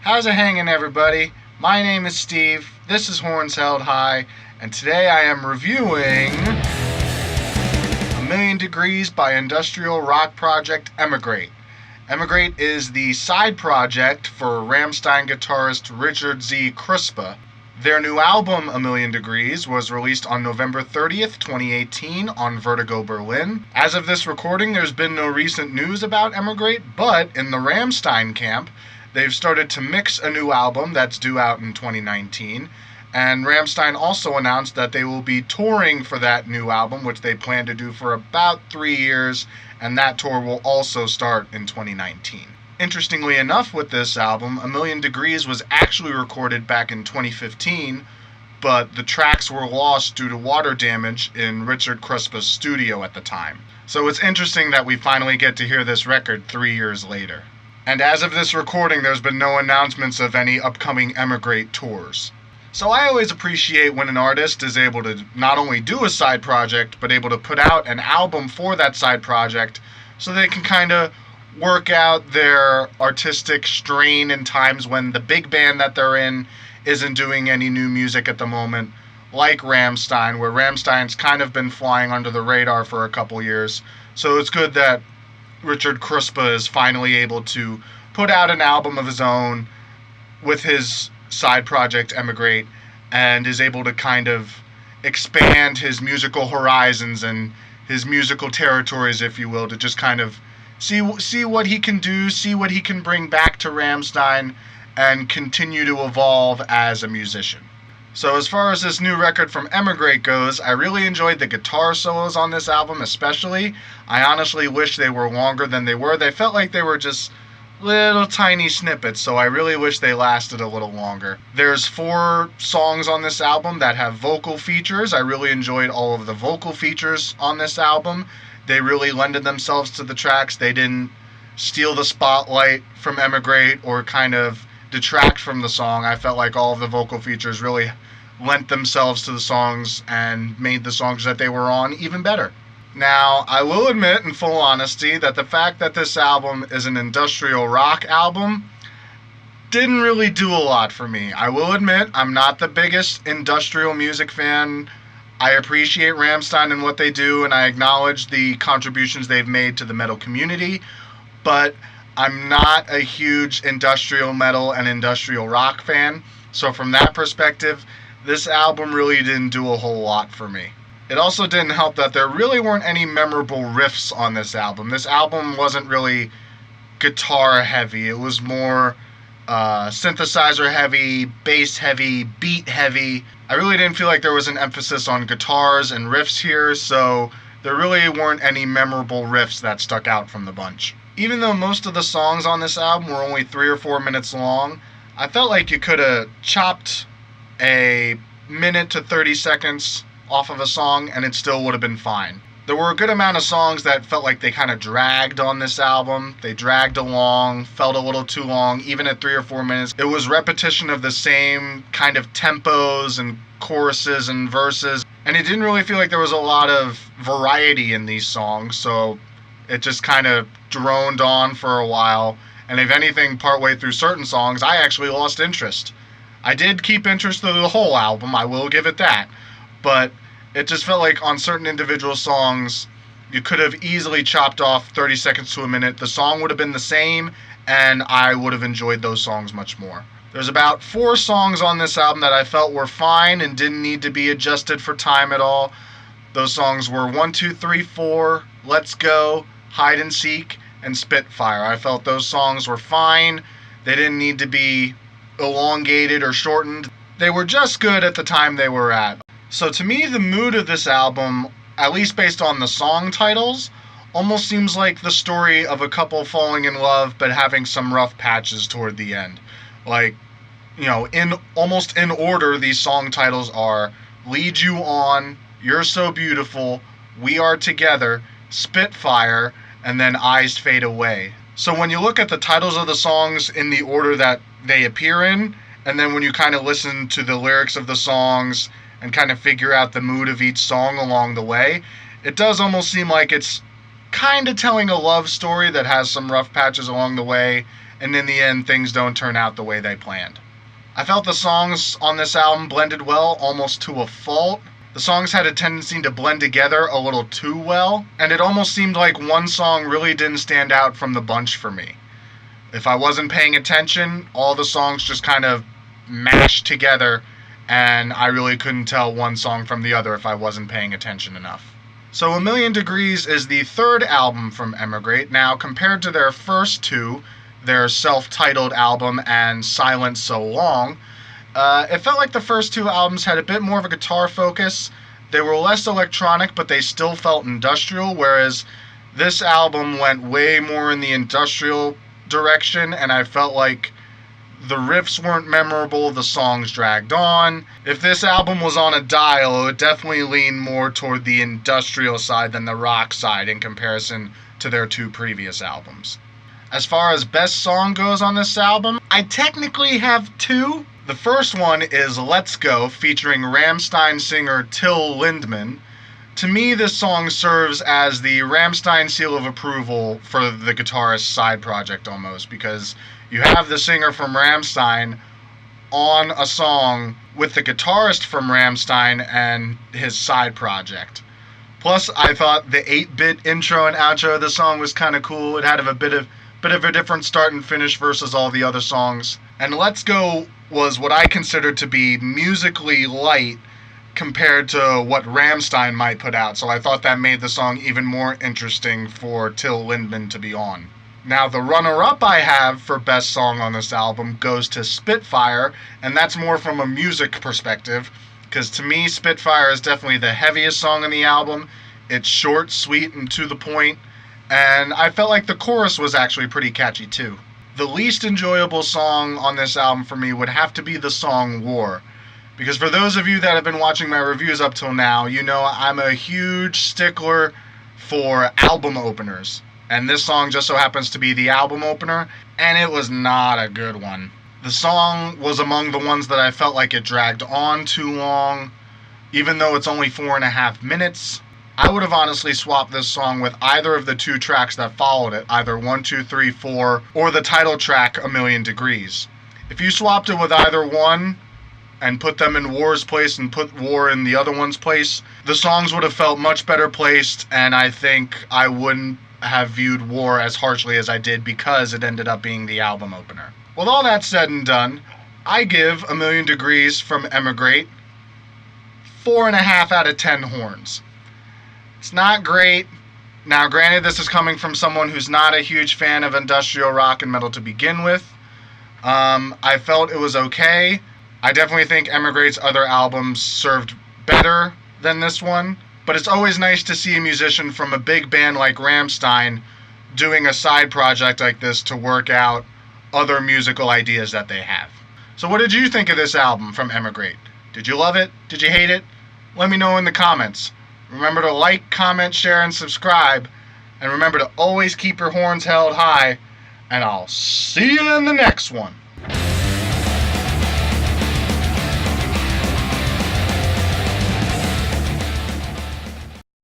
How's it hanging, everybody? My name is Steve, this is Horns Held High, and today I am reviewing A Million Degrees by industrial rock project Emigrate. Emigrate is the side project for Rammstein guitarist Richard Z. Kruspe. Their new album, A Million Degrees, was released on November 30th, 2018 on Vertigo Berlin. As of this recording, there's been no recent news about Emigrate, but in the Rammstein camp, they've started to mix a new album that's due out in 2019, and Rammstein also announced that they will be touring for that new album, which they plan to do for about 3 years, and that tour will also start in 2019. Interestingly enough, with this album, A Million Degrees was actually recorded back in 2015, but the tracks were lost due to water damage in Richard Kruspe's studio at the time. So it's interesting that we finally get to hear this record 3 years later. And as of this recording, there's been no announcements of any upcoming Emigrate tours. So I always appreciate when an artist is able to not only do a side project, but able to put out an album for that side project so they can kind of work out their artistic strain in times when the big band that they're in isn't doing any new music at the moment, like Rammstein, where Rammstein's kind of been flying under the radar for a couple years. So it's good that Richard Kruspe is finally able to put out an album of his own with his side project Emigrate, and is able to kind of expand his musical horizons and his musical territories, if you will, to just kind of see what he can do, see what he can bring back to Rammstein, and continue to evolve as a musician. So as far as this new record from Emigrate goes, I really enjoyed the guitar solos on this album especially. I honestly wish they were longer than they were. They felt like they were just little tiny snippets, so I really wish they lasted a little longer. There's 4 songs on this album that have vocal features. I really enjoyed all of the vocal features on this album. They really lended themselves to the tracks. They didn't steal the spotlight from Emigrate or kind of detract from the song. I felt like all of the vocal features really lent themselves to the songs and made the songs that they were on even better. Now, I will admit in full honesty that the fact that this album is an industrial rock album didn't really do a lot for me. I will admit I'm not the biggest industrial music fan. I appreciate Rammstein and what they do, and I acknowledge the contributions they've made to the metal community, but I'm not a huge industrial metal and industrial rock fan, so from that perspective, this album really didn't do a whole lot for me. It also didn't help that there really weren't any memorable riffs on this album. This album wasn't really guitar heavy. It was more synthesizer heavy, bass heavy, beat heavy. I really didn't feel like there was an emphasis on guitars and riffs here, so there really weren't any memorable riffs that stuck out from the bunch. Even though most of the songs on this album were only 3 or 4 minutes long, I felt like you could have chopped a minute to 30 seconds off of a song and it still would have been fine. There were a good amount of songs that felt like they kind of dragged on this album. They dragged along, felt a little too long, even at 3 or 4 minutes. It was repetition of the same kind of tempos and choruses and verses, and it didn't really feel like there was a lot of variety in these songs, so it just kind of droned on for a while, and if anything, partway through certain songs, I actually lost interest. I did keep interest through the whole album, I will give it that, but it just felt like on certain individual songs, you could have easily chopped off 30 seconds to a minute. The song would have been the same, and I would have enjoyed those songs much more. There's about 4 songs on this album that I felt were fine and didn't need to be adjusted for time at all. Those songs were 1, 2, 3, 4, Let's Go, Hide and Seek, and Spitfire. I felt those songs were fine. They didn't need to be elongated or shortened. They were just good at the time they were at. So to me, the mood of this album, at least based on the song titles, almost seems like the story of a couple falling in love but having some rough patches toward the end. Like, you know, almost in order, these song titles are Lead You On, You're So Beautiful, We Are Together, Spitfire, and then Eyes Fade Away. So when you look at the titles of the songs in the order that they appear in, and then when you kind of listen to the lyrics of the songs and kind of figure out the mood of each song along the way, it does almost seem like it's kind of telling a love story that has some rough patches along the way and in the end, things don't turn out the way they planned. I felt the songs on this album blended well, almost to a fault. The songs had a tendency to blend together a little too well, and it almost seemed like one song really didn't stand out from the bunch for me. If I wasn't paying attention, all the songs just kind of mashed together, and I really couldn't tell one song from the other if I wasn't paying attention enough. So A Million Degrees is the third album from Emigrate. Now, compared to their first two, their self-titled album and Silence So Long, it felt like the first two albums had a bit more of a guitar focus. They were less electronic, but they still felt industrial, whereas this album went way more in the industrial direction, and I felt like the riffs weren't memorable, the songs dragged on. If this album was on a dial, it would definitely lean more toward the industrial side than the rock side in comparison to their two previous albums. As far as best song goes on this album, I technically have two. The first one is Let's Go, featuring Rammstein singer Till Lindemann. To me, this song serves as the Rammstein seal of approval for the guitarist's side project almost, because you have the singer from Rammstein on a song with the guitarist from Rammstein and his side project. Plus, I thought the 8-bit intro and outro of the song was kind of cool. It had a bit of a different start and finish versus all the other songs. And Let's Go was what I considered to be musically light compared to what Rammstein might put out, so I thought that made the song even more interesting for Till Lindemann to be on. Now, the runner-up I have for best song on this album goes to Spitfire, and that's more from a music perspective, because to me, Spitfire is definitely the heaviest song on the album. It's short, sweet, and to the point, and I felt like the chorus was actually pretty catchy too. The least enjoyable song on this album for me would have to be the song War. Because for those of you that have been watching my reviews up till now, you know I'm a huge stickler for album openers. And this song just so happens to be the album opener, and it was not a good one. The song was among the ones that I felt like it dragged on too long. Even though it's only 4.5 minutes, I would have honestly swapped this song with either of the two tracks that followed it, either 1, 2, 3, 4, or the title track, A Million Degrees. If you swapped it with either one, and put them in War's place and put War in the other one's place, the songs would have felt much better placed, and I think I wouldn't have viewed War as harshly as I did because it ended up being the album opener. With all that said and done, I give A Million Degrees from Emigrate 4.5 out of 10 horns. It's not great. Now, granted, this is coming from someone who's not a huge fan of industrial rock and metal to begin with. I felt it was okay. I definitely think Emigrate's other albums served better than this one, but it's always nice to see a musician from a big band like Rammstein doing a side project like this to work out other musical ideas that they have. So what did you think of this album from Emigrate? Did you love it? Did you hate it? Let me know in the comments. Remember to like, comment, share, and subscribe, and remember to always keep your horns held high, and I'll see you in the next one.